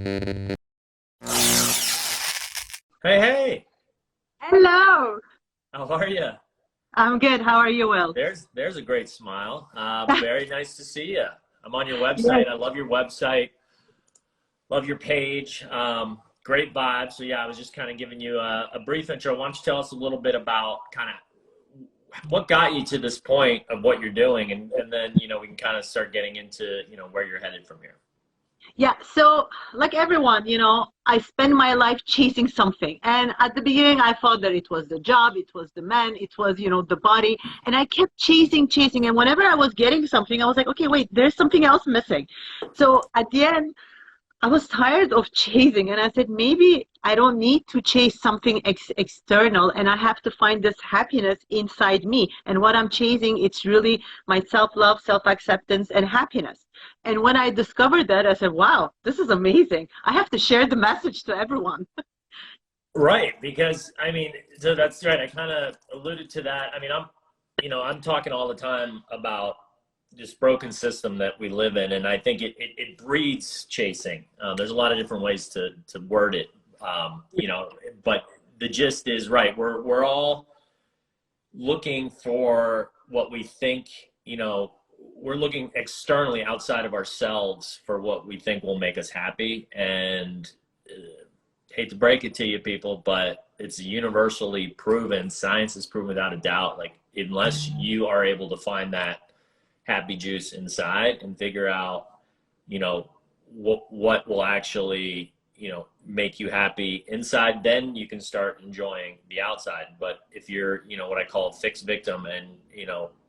Hey, hey, Hello. how are you? I'm good. How are you, Will? There's a great smile. Very nice to see you. I'm on your Yes. website. I love your website. Love your page. Great vibe. So yeah, I was just kind of giving you a brief intro. Why don't you tell us a little bit about kind of what got you to this point of what you're doing, and then we can kind of start getting into where you're headed from here. Yeah. So, like everyone, I spend my life chasing something. And at the beginning, I thought that it was the job, it was the man, it was, the body. And I kept chasing, chasing. And whenever I was getting something, I was like, okay, wait, there's something else missing. So at the end, I was tired of chasing, and I said, maybe I don't need to chase something external, and I have to find this happiness inside me. And what I'm chasing, it's really my self-love, self-acceptance, and happiness. And when I discovered that, I said, wow, this is amazing. I have to share the message to everyone. Right, because I mean, so that's right. I kind of alluded to that. I mean, I'm talking all the time about this broken system that we live in, and I think it breeds chasing. There's a lot of different ways to word it, but the gist is right. We're all looking for what we think, we're looking externally outside of ourselves for what we think will make us happy. And hate to break it to you people, but it's universally proven, science has proven without a doubt, like unless you are able to find that happy juice inside and figure out, what will actually, make you happy inside, then you can start enjoying the outside. But if you're, what I call a fixed victim and,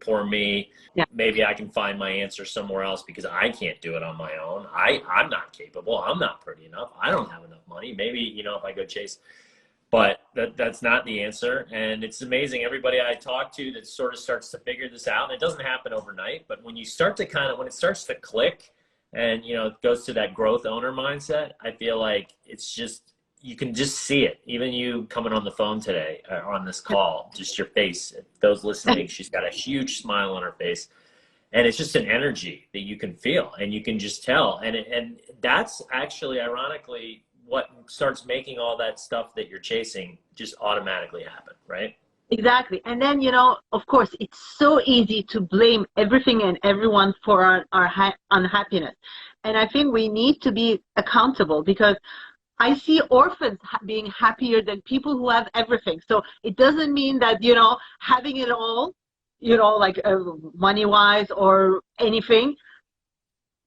poor me, Yeah. maybe I can find my answer somewhere else because I can't do it on my own. I'm not capable. I'm not pretty enough. I don't have enough money. Maybe, if I go chase, but that's not the answer. And it's amazing. Everybody I talk to that sort of starts to figure this out, and it doesn't happen overnight, but when you start to when it starts to click and, it goes to that growth owner mindset, I feel like it's just, you can just see it. Even you coming on the phone today on this call, just your face, those listening, she's got a huge smile on her face. And it's just an energy that you can feel and you can just tell. And that's actually, ironically, what starts making all that stuff that you're chasing just automatically happen, right? Exactly. And then, of course, it's so easy to blame everything and everyone for our unhappiness. And I think we need to be accountable, because I see orphans being happier than people who have everything. So it doesn't mean that, having it all, like money-wise or anything,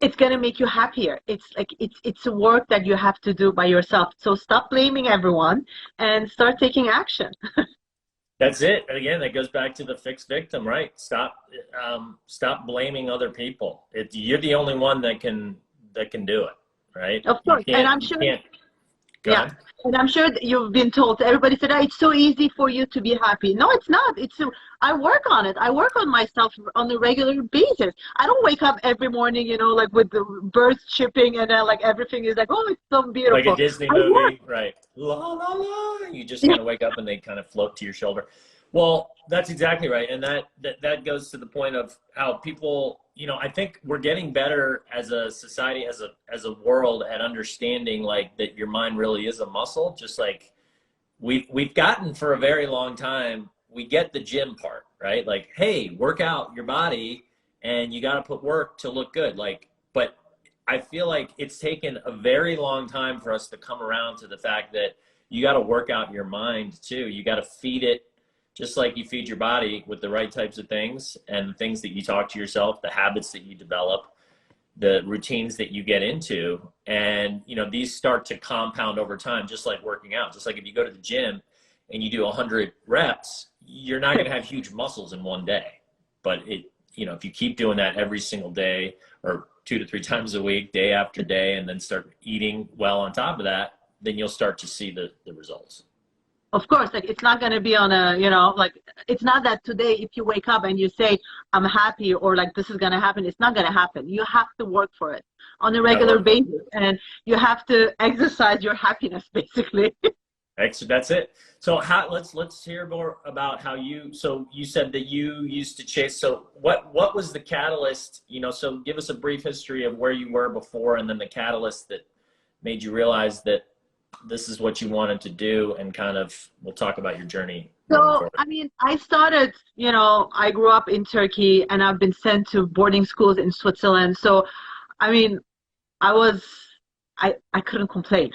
it's going to make you happier. It's like it's a work that you have to do by yourself. So stop blaming everyone and start taking action. That's it. And again, that goes back to the fixed victim, right? Stop blaming other people. You're the only one that can do it, right? Of You course. And can't, I'm you sure, can't, go yeah. ahead. And I'm sure that you've been told, everybody said, oh, it's so easy for you to be happy. No, it's not. I work on it. I work on myself on a regular basis. I don't wake up every morning, like with the birds chirping and like everything is like, oh, it's so Like a beautiful. Disney I work. movie, right? La la la. You just kind of wake up and they kind of float to your shoulder. Well, that's exactly right, and that goes to the point of how people, I think we're getting better as a society, as a world, at understanding like that your mind really is a muscle. Just like we've gotten for a very long time, we get the gym part, right? Like, hey, work out your body, and you got to put work to look good. Like, but I feel like it's taken a very long time for us to come around to the fact that you got to work out your mind too. You got to feed it just like you feed your body with the right types of things, and the things that you talk to yourself, the habits that you develop, the routines that you get into. And, these start to compound over time, just like working out. Just like if you go to the gym and you do 100 reps, you're not going to have huge muscles in one day. But if you keep doing that every single day, or 2 to 3 times a week, day after day, and then start eating well on top of that, then you'll start to see the results. Of course, like it's not going to be on a, like it's not that today if you wake up and you say, I'm happy, or like this is going to happen. It's not going to happen. You have to work for it on a regular basis, and you have to exercise your happiness, basically. That's it. So let's hear more about how so you said that you used to chase. So what was the catalyst, so give us a brief history of where you were before, and then the catalyst made you realize that this is what you wanted to do, and kind of we'll talk about your journey moving So, forward. I mean, I started, I grew up in Turkey and I've been sent to boarding schools in Switzerland. So, I mean, I was, I couldn't complain.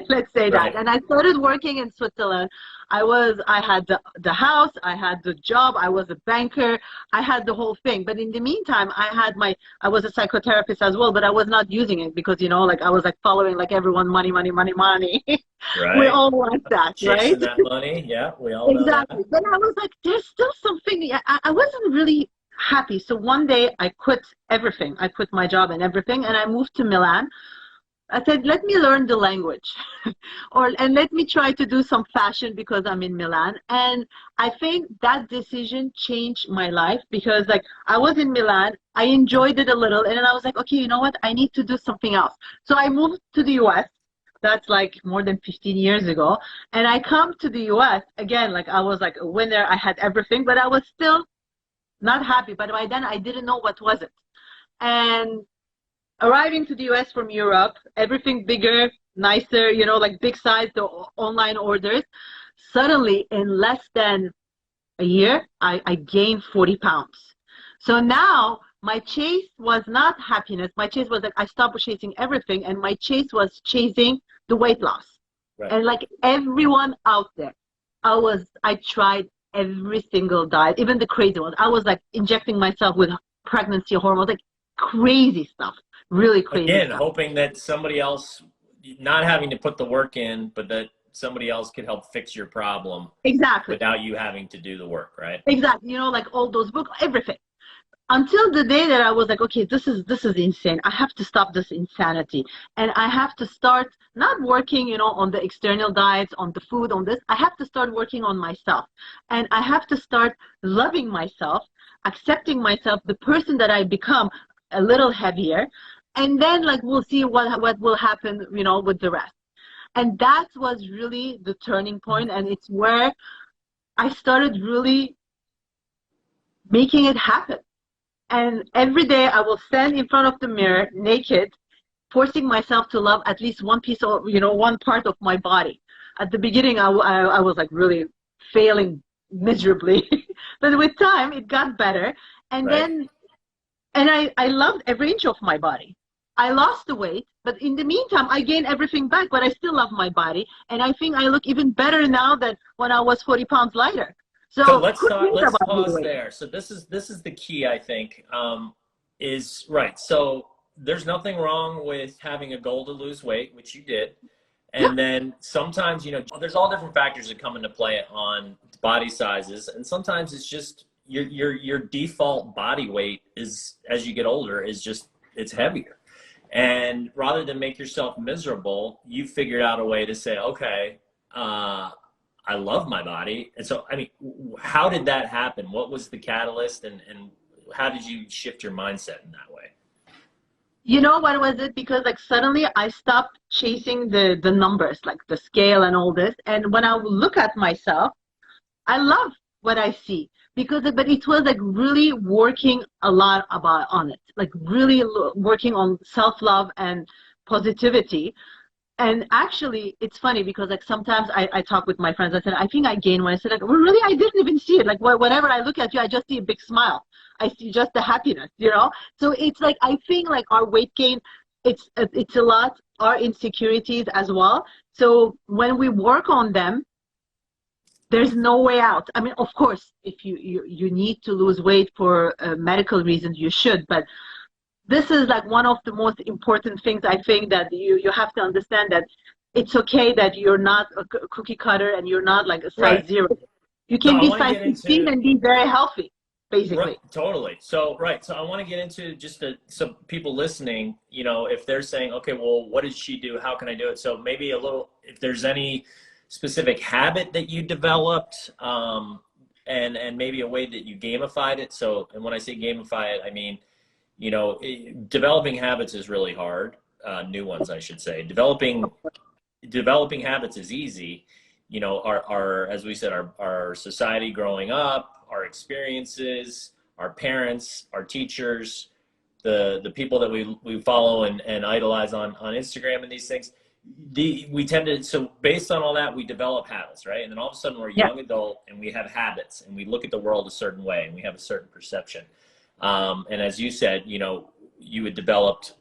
Let's say that. Right. And I started working in Switzerland. I had the house, I had the job, I was a banker, I had the whole thing. But in the meantime, I was a psychotherapist as well, but I was not using it because, like I was like following like everyone, money, money, money, money. We Right. all want that, right? Chasing that money. Yeah, we all know Exactly. that. Then I was like, there's still something. I wasn't really happy. So one day I quit everything. I quit my job and everything, and I moved to Milan. I said, let me learn the language and let me try to do some fashion because I'm in Milan. And I think that decision changed my life because like I was in Milan, I enjoyed it a little. And then I was like, okay, you know what? I need to do something else. So I moved to the US. That's like more than 15 years ago. And I come to the US again, like I was like a winner. I had everything, but I was still not happy. But by then I didn't know what was it. And arriving to the US from Europe, everything bigger, nicer, like big size, the online orders. Suddenly, in less than a year, I gained 40 pounds. So now my chase was not happiness. My chase was like I stopped chasing everything, and my chase was chasing the weight loss. Right. And like everyone out there, I tried every single diet, even the crazy ones. I was like injecting myself with pregnancy hormones, like crazy stuff. Really crazy Again, stuff. hoping that somebody else, not having to put the work in, but that somebody else could help fix your problem Exactly. without you having to do the work, right? Exactly. Like all those books, everything. Until the day that I was like, okay, this is insane. I have to stop this insanity. And I have to start not working, on the external diets, on the food, on this. I have to start working on myself. And I have to start loving myself, accepting myself, the person that I become a little heavier. And then like we'll see what will happen, with the rest. And that was really the turning point, and it's where I started really making it happen. And every day I will stand in front of the mirror naked, forcing myself to love at least one piece of, one part of my body. At the beginning, I was like really failing miserably, but with time it got better. And Right. then, I loved every inch of my body. I lost the weight, but in the meantime, I gained everything back, but I still love my body. And I think I look even better now than when I was 40 pounds lighter. So So who thinks let's about pause losing weight? there. So this is the key, I think, is right. So there's nothing wrong with having a goal to lose weight, which you did. Yeah, And then sometimes, there's all different factors that come into play on body sizes. And sometimes it's just your default body weight is, as you get older, is just, it's heavier. And rather than make yourself miserable, you figured out a way to say, okay, I love my body. And so, I mean, how did that happen? What was the catalyst, and how did you shift your mindset in that way? what was it? Because like suddenly I stopped chasing the numbers, like the scale and all this. And when I look at myself, I love what I see but it was like really working a lot on it, like really working on self-love and positivity. And actually, it's funny because like sometimes I talk with my friends. I said, I think I gained weight. I said, like, well, really, I didn't even see it. Like whenever I look at you, I just see a big smile. I see just the happiness. So it's like I think like our weight gain, it's a lot our insecurities as well. So when we work on them, there's no way out. I mean, of course, if you need to lose weight for medical reasons, you should. But this is like one of the most important things I think that you have to understand, that it's okay that you're not a cookie cutter and you're not like a size Right. zero. You So can I be want to size get 16 into, and be very healthy, right, basically. totally. So, right. So I want to get into just some people listening, if they're saying, okay, well, what did she do? How can I do it? So maybe a little, if there's any specific habit that you developed, and maybe a way that you gamified it. So, and when I say gamify it, I mean, developing habits is really hard. New ones, I should say. Developing habits is easy. Our as we said, our society growing up, our experiences, our parents, our teachers, the people that we follow and idolize on Instagram and these things, we tend to, so based on all that, we develop habits, right? And then all of a sudden we're a young adult and we have habits and we look at the world a certain way and we have a certain perception. And as you said, you know, you had developed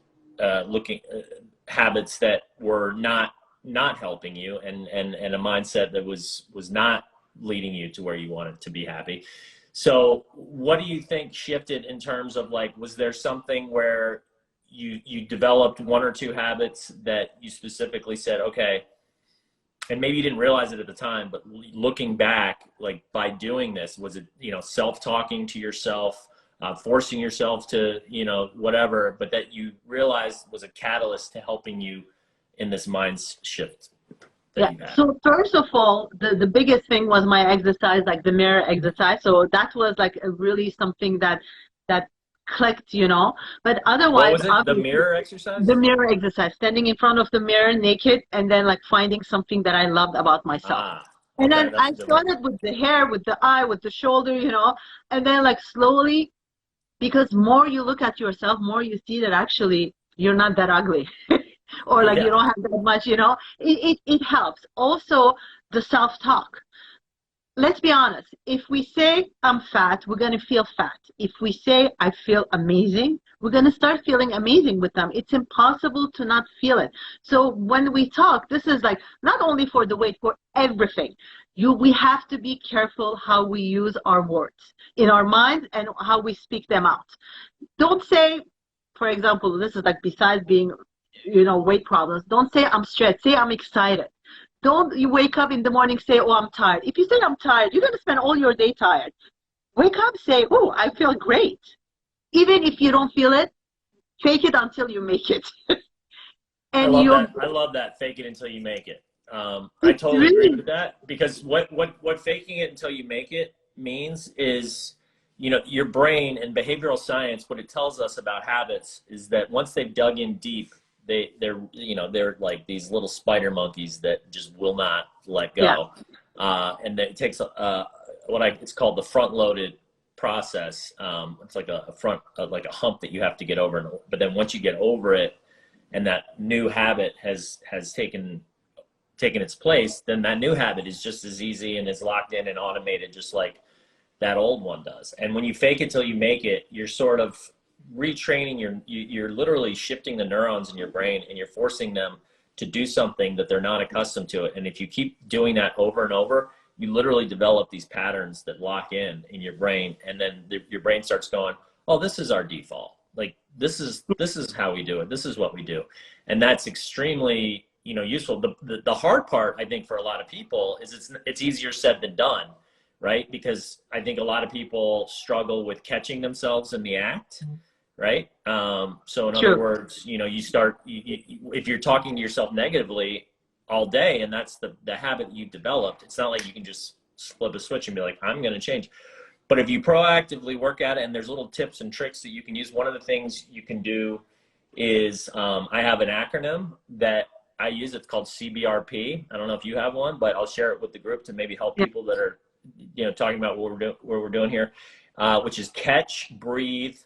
habits that were not helping you and a mindset that was not leading you to where you wanted to be happy. So what do you think shifted in terms of, like, was there something where you developed one or two habits that you specifically said, okay, and maybe you didn't realize it at the time, but looking back, like, by doing this, was it, you know, self-talking to yourself, forcing yourself to, you know, whatever, but that you realized was a catalyst to helping you in this mind shift? Yeah. So first of all, the biggest thing was my exercise, like the mirror exercise. So that was like really something that clicked, you know. But otherwise, what was it? The mirror exercise? The mirror exercise, standing in front of the mirror naked, and then like finding something that I loved about myself. And then I started with the hair, with the eye, with the shoulder, you know, and then like slowly, because more you look at yourself, more you see that actually you're not that ugly. Or like you don't have that much, you know, it helps. Also, the self-talk. Let's be honest. If we say I'm fat, we're going to feel fat. If we say I feel amazing, we're going to start feeling amazing with them. It's impossible to not feel it. So when we talk, this is like not only for the weight, for everything. We have to be careful how we use our words in our minds and how we speak them out. Don't say, for example, this is like besides being, you know, weight problems, don't say I'm stressed, say I'm excited. Don't you wake up in the morning, say, oh, I'm tired. If you say I'm tired, you're going to spend all your day tired. Wake up, say, oh, I feel great. Even if you don't feel it, fake it until you make it. And I love that. Fake it until you make it. I totally agree with that, because what faking it until you make it means is, you know, your brain and behavioral science, what it tells us about habits is that once they've dug in deep, they're like these little spider monkeys that just will not let go. And it takes it's called the front-loaded process. It's like like a hump that you have to get over. But then once you get over it, and that new habit has taken its place, then that new habit is just as easy and is locked in and automated, just like that old one does. And when you fake it till you make it, you're sort of retraining you're literally shifting the neurons in your brain, and you're forcing them to do something that they're not accustomed to. And if you keep doing that over and over, you literally develop these patterns that lock in your brain, and then your brain starts going, oh, this is our default. Like, this is how we do it. This is what we do. And that's extremely, you know, useful. The hard part, I think, for a lot of people is it's easier said than done, right? Because I think a lot of people struggle with catching themselves in the act. Right. So in other words, you know, if you're talking to yourself negatively all day, and that's the habit you've developed, it's not like you can just flip a switch and be like, I'm going to change. But if you proactively work at it, and there's little tips and tricks that you can use, one of the things you can do is, I have an acronym that I use. It's called CBRP. I don't know if you have one, but I'll share it with the group to maybe help people that are, you know, talking about what we're doing here, which is catch, breathe,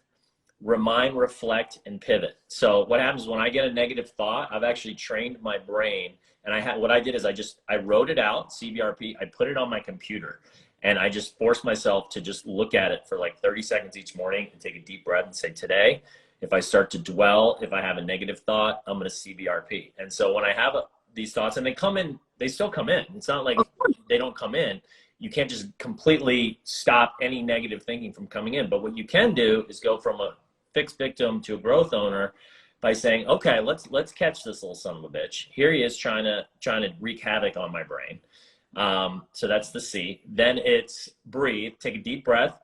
remind, reflect, and pivot. So what happens when I get a negative thought, I've actually trained my brain, and what I did is I wrote it out, CBRP, I put it on my computer, and I just forced myself to just look at it for like 30 seconds each morning and take a deep breath and say, today, if I start to dwell, if I have a negative thought, I'm going to CBRP. And so when I have these thoughts, and they still come in. It's not like they don't come in. You can't just completely stop any negative thinking from coming in. But what you can do is go from a fixed victim to a growth owner by saying, okay, let's catch this little son of a bitch. Here he is trying to wreak havoc on my brain. So that's the C. Then it's breathe, take a deep breath,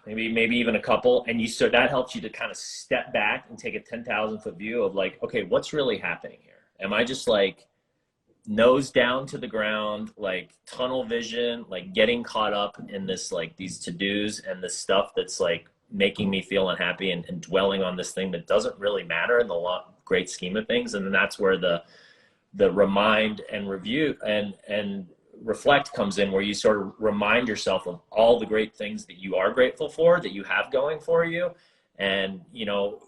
maybe even a couple, and so that helps you to kind of step back and take a 10,000-foot view of like, okay, what's really happening here? Am I just like nose down to the ground, like tunnel vision, like getting caught up in this, like these to-dos and this stuff that's like making me feel unhappy, and dwelling on this thing that doesn't really matter in the great scheme of things? And then that's where the remind and review and reflect comes in, where you sort of remind yourself of all the great things that you are grateful for, that you have going for you. And, you know,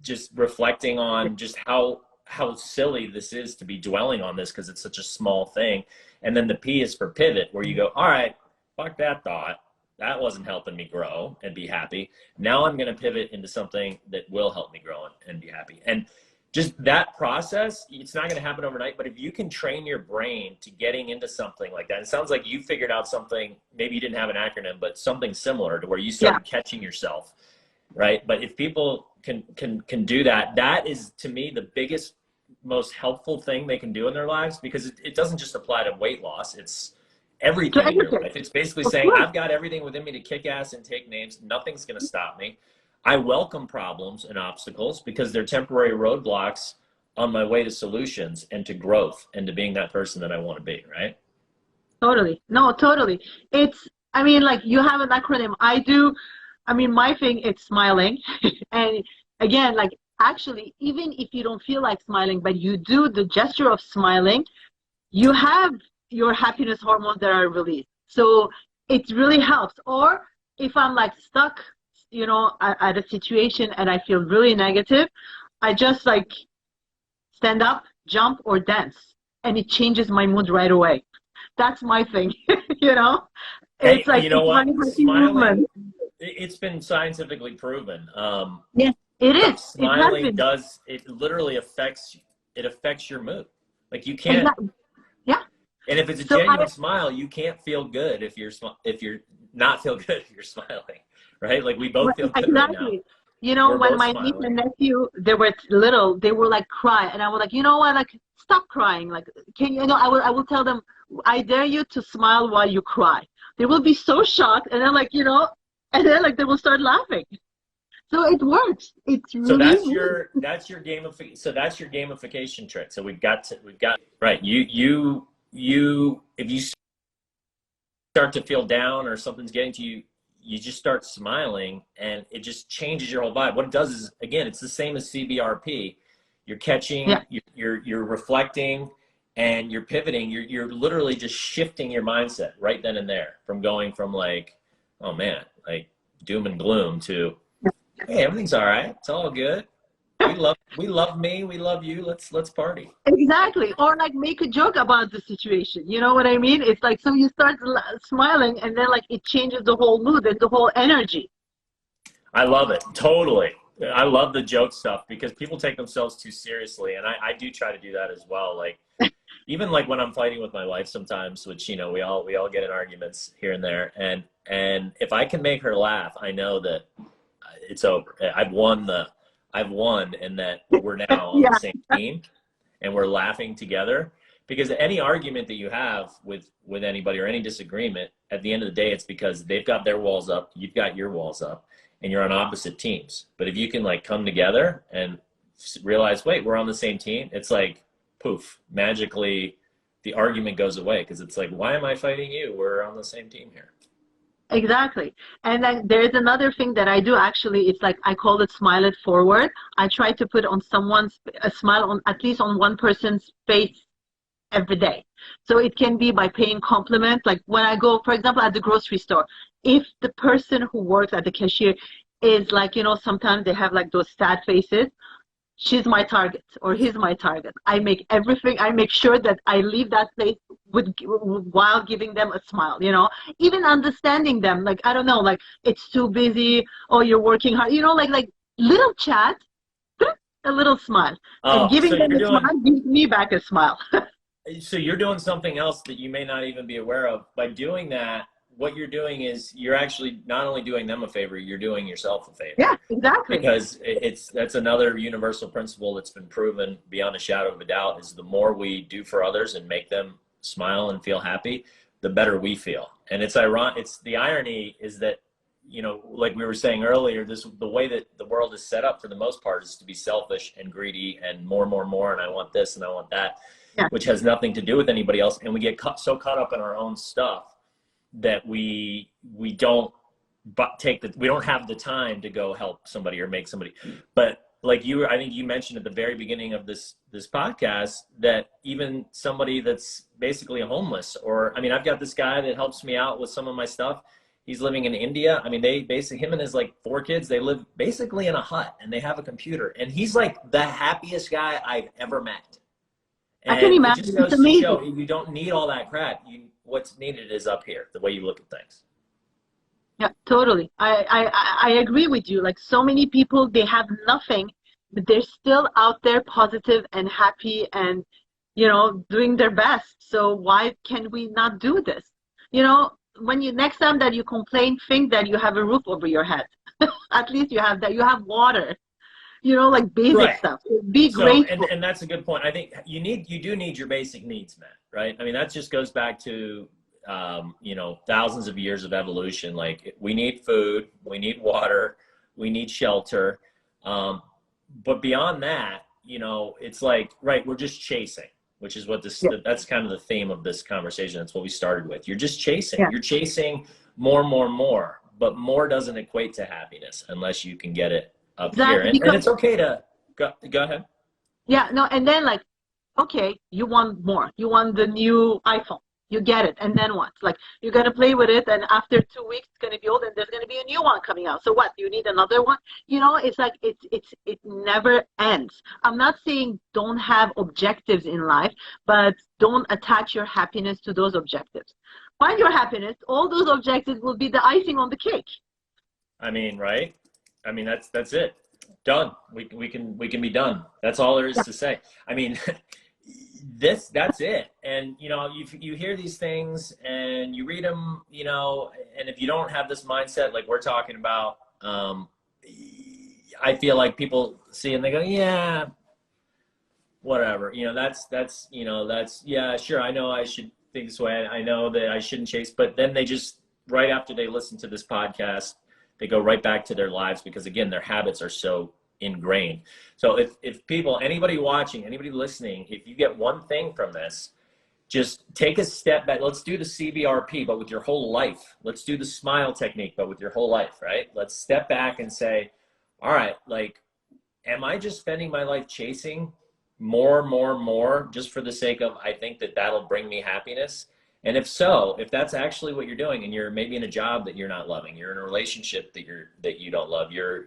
just reflecting on just how silly this is to be dwelling on this, because it's such a small thing. And then the P is for pivot, where you go, all right, fuck that thought. That wasn't helping me grow and be happy. Now I'm going to pivot into something that will help me grow and be happy. And just that process, it's not going to happen overnight, but if you can train your brain to getting into something like that, it sounds like you figured out something, maybe you didn't have an acronym, but something similar to where you started catching yourself, right? But if people can do that, that is, to me, the biggest, most helpful thing they can do in their lives, because it doesn't just apply to weight loss. It's everything in your life. It's basically saying, I've got everything within me to kick ass and take names. Nothing's going to stop me. I welcome problems and obstacles because they're temporary roadblocks on my way to solutions and to growth and to being that person that I want to be, right? Totally. No, totally. It's, I mean, like, you have an acronym. I do. I mean, my thing, it's smiling. And again, like, actually, even if you don't feel like smiling, but you do the gesture of smiling, you have your happiness hormones that are released. So it really helps. Or if I'm like stuck, you know, at a situation and I feel really negative, I just like stand up, jump, or dance, and it changes my mood right away. That's my thing. You know, it's like, you know what? Smiling, movement. it's been scientifically proven. Yeah, it is. Smiling it literally affects your mood. Like, you can't. Exactly. Yeah. And if it's a genuine smile, you can't feel good if you're not feel good if you're smiling, right? Like, we both feel good right now. You know, We're when my smiling. niece and nephew, they were little, they were like cry, and I was like, you know what, like, stop crying. Like, can you know? I will tell them, I dare you to smile while you cry. They will be so shocked, and then, like, you know, and then, like, they will start laughing. So it works. It's really. So that's your gamification. So that's your gamification trick. So we've got right. You if you start to feel down or something's getting to you, you just start smiling, and it just changes your whole vibe. What it does is, again, it's the same as CBRP. You're catching, you're reflecting, and you're pivoting. You're literally just shifting your mindset right then and there, from going from like, oh man, like doom and gloom, to, hey, everything's all right. It's all good. We love me. We love you. Let's party. Exactly. Or like make a joke about the situation. You know what I mean? It's like, so you start smiling, and then like it changes the whole mood and the whole energy. I love it. Totally. I love the joke stuff, because people take themselves too seriously. And I do try to do that as well. Like, even like when I'm fighting with my wife sometimes, which, you know, we all get in arguments here and there. And if I can make her laugh, I know that it's over. I've won, and that we're now on the same team, and we're laughing together. Because any argument that you have with anybody, or any disagreement, at the end of the day, it's because they've got their walls up, you've got your walls up, and you're on opposite teams. But if you can like come together and realize, wait, we're on the same team, it's like poof, magically the argument goes away, because it's like, why am I fighting you? We're on the same team here. Exactly. And then there's another thing that I do, actually. It's like, I call it smile it forward. I try to put on a smile on at least on one person's face every day. So it can be by paying compliments. Like when I go, for example, at the grocery store, if the person who works at the cashier is like, you know, sometimes they have like those sad faces, she's my target, or he's my target. I make sure that I leave that place while giving them a smile, you know, even understanding them. Like, I don't know, like, it's too busy, or you're working hard, you know, like little chat, a little smile, and giving them a smile gives me back a smile. So you're doing something else that you may not even be aware of. By doing that, what you're doing is you're actually not only doing them a favor, you're doing yourself a favor. Yeah, exactly. Because that's another universal principle that's been proven beyond a shadow of a doubt, is the more we do for others and make them smile and feel happy, the better we feel. And it's ironic. It's the irony is that, you know, like we were saying earlier, the way that the world is set up for the most part is to be selfish and greedy and more, and I want this and I want that, which has nothing to do with anybody else. And we get so caught up in our own stuff that we don't have the time to go help somebody or make somebody. But like you were, I think you mentioned at the very beginning of this podcast that even somebody that's basically homeless, or, I mean, I've got this guy that helps me out with some of my stuff. He's living in India. I mean, they basically, him and his like 4 kids, they live basically in a hut and they have a computer, and he's like the happiest guy I've ever met. And I can it imagine. just It's goes to amazing. show you don't need all that crap. What's needed is up here, the way you look at things. Yeah, totally. I agree with you. Like so many people, they have nothing, but they're still out there positive and happy and, you know, doing their best. So why can we not do this? You know, when you next time that you complain, think that you have a roof over your head. At least you have that. You have water. You know, like basic Right. stuff. Be So, grateful. and that's a good point. I think you do need your basic needs met, right? I mean, that just goes back to, you know, thousands of years of evolution. Like, we need food, we need water, we need shelter. But beyond that, you know, it's like, right, we're just chasing, which is what this, that's kind of the theme of this conversation. That's what we started with. You're just chasing. Yeah. You're chasing more, but more doesn't equate to happiness unless you can get it up here. And it's okay to go ahead. Yeah, no, and then like, okay, you want more. You want the new iPhone. You get it. And then what? Like, you're going to play with it, and after 2 weeks, it's going to be old, and there's going to be a new one coming out. So what? You need another one? You know, it's like, it never ends. I'm not saying don't have objectives in life, but don't attach your happiness to those objectives. Find your happiness. All those objectives will be the icing on the cake. I mean, right? I mean, that's it. Done. We can be done. That's all there is to say. I mean, that's it. And, you know, you hear these things and you read them, you know, and if you don't have this mindset like we're talking about, I feel like people see and they go, yeah, whatever. You know, that's, you know, that's, yeah, sure. I know I should think this way. I know that I shouldn't chase, but then they just, right after they listen to this podcast, they go right back to their lives because, again, their habits are so ingrained. So if people, anybody watching, anybody listening, if you get one thing from this, just take a step back. Let's do the CBRP, but with your whole life. Let's do the smile technique, but with your whole life, right? Let's step back and say, all right, like, am I just spending my life chasing more just for the sake of, I think that'll bring me happiness? And if so, if that's actually what you're doing, and you're maybe in a job that you're not loving, you're in a relationship that you don't love, you're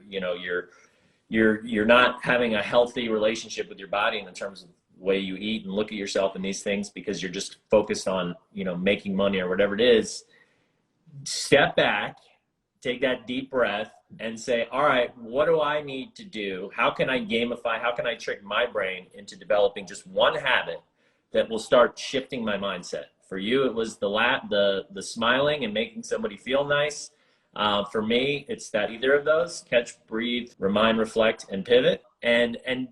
not having a healthy relationship with your body in terms of the way you eat and look at yourself and these things because you're just focused on, you know, making money or whatever it is, step back, take that deep breath and say, all right, what do I need to do? How can I gamify? How can I trick my brain into developing just one habit that will start shifting my mindset? For you, it was the smiling and making somebody feel nice. For me, it's that either of those: catch, breathe, remind, reflect, and pivot, and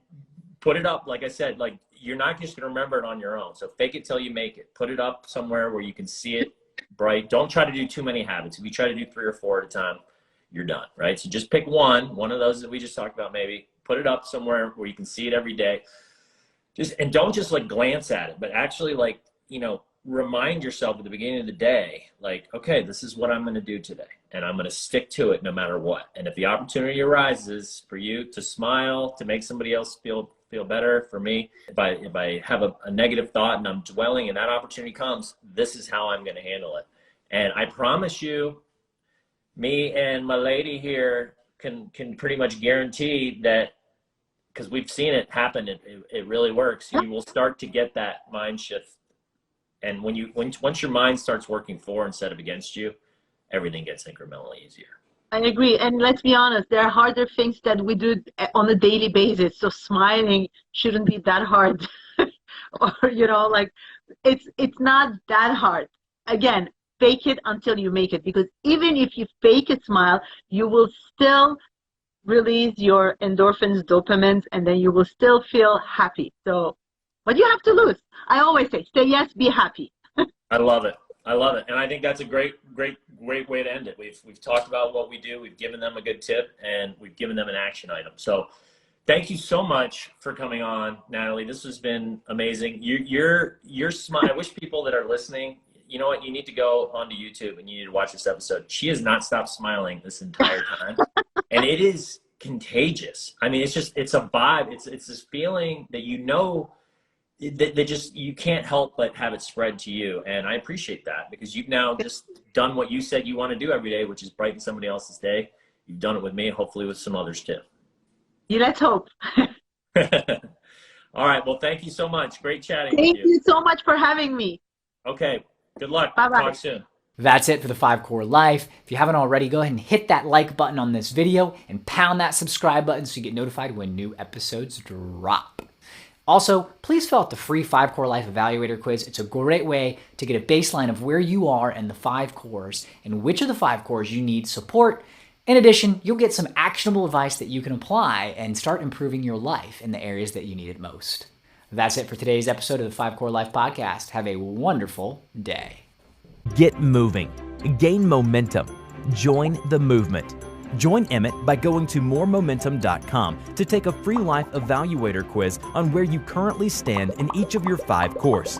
put it up. Like I said, like, you're not just going to remember it on your own. So fake it till you make it. Put it up somewhere where you can see it bright. Don't try to do too many habits. If you try to do 3 or 4 at a time, you're done, right? So just pick one of those that we just talked about. Maybe put it up somewhere where you can see it every day. And don't just like glance at it, but actually, like, you know, remind yourself at the beginning of the day, like, okay, this is what I'm going to do today, and I'm going to stick to it no matter what. And if the opportunity arises for you to smile, to make somebody else feel better, for me, if I have a negative thought and I'm dwelling and that opportunity comes, this is how I'm going to handle it. And I promise you, me and my lady here can pretty much guarantee that, because we've seen it happen, it really works. You will start to get that mind shift. And once your mind starts working for instead of against you, everything gets incrementally easier. I agree. And let's be honest, there are harder things that we do on a daily basis. So smiling shouldn't be that hard. Or, you know, like, it's not that hard. Again, fake it until you make it. Because even if you fake a smile, you will still release your endorphins, dopamines, and then you will still feel happy. So what do you have to lose? I always say, say yes, be happy. I love it. And I think that's a great way to end it. We've talked about what we do. We've given them a good tip, and we've given them an action item. So thank you so much for coming on, Nathalie. This has been amazing. Your smile. I wish people that are listening, you know what, you need to go onto YouTube and you need to watch this episode. She has not stopped smiling this entire time. And it is contagious. I mean, it's a vibe. It's this feeling that that just, you can't help but have it spread to you. And I appreciate that, because you've now just done what you said you want to do every day, which is brighten somebody else's day. You've done it with me, hopefully with some others too. Yeah, let's hope. All right. Well, thank you so much. Great chatting with you. Thank you so much for having me. Okay. Good luck. Bye-bye. Talk soon. That's it for the 5 Core Life. If you haven't already, go ahead and hit that like button on this video and pound that subscribe button so you get notified when new episodes drop. Also, please fill out the free 5 Core Life Evaluator quiz. It's a great way to get a baseline of where you are in the 5 cores and which of the 5 cores you need support. In addition, you'll get some actionable advice that you can apply and start improving your life in the areas that you need it most. That's it for today's episode of the 5 Core Life Podcast. Have a wonderful day. Get moving. Gain momentum. Join the movement. Join Emmett by going to moremomentum.com to take a free life evaluator quiz on where you currently stand in each of your 5 cores.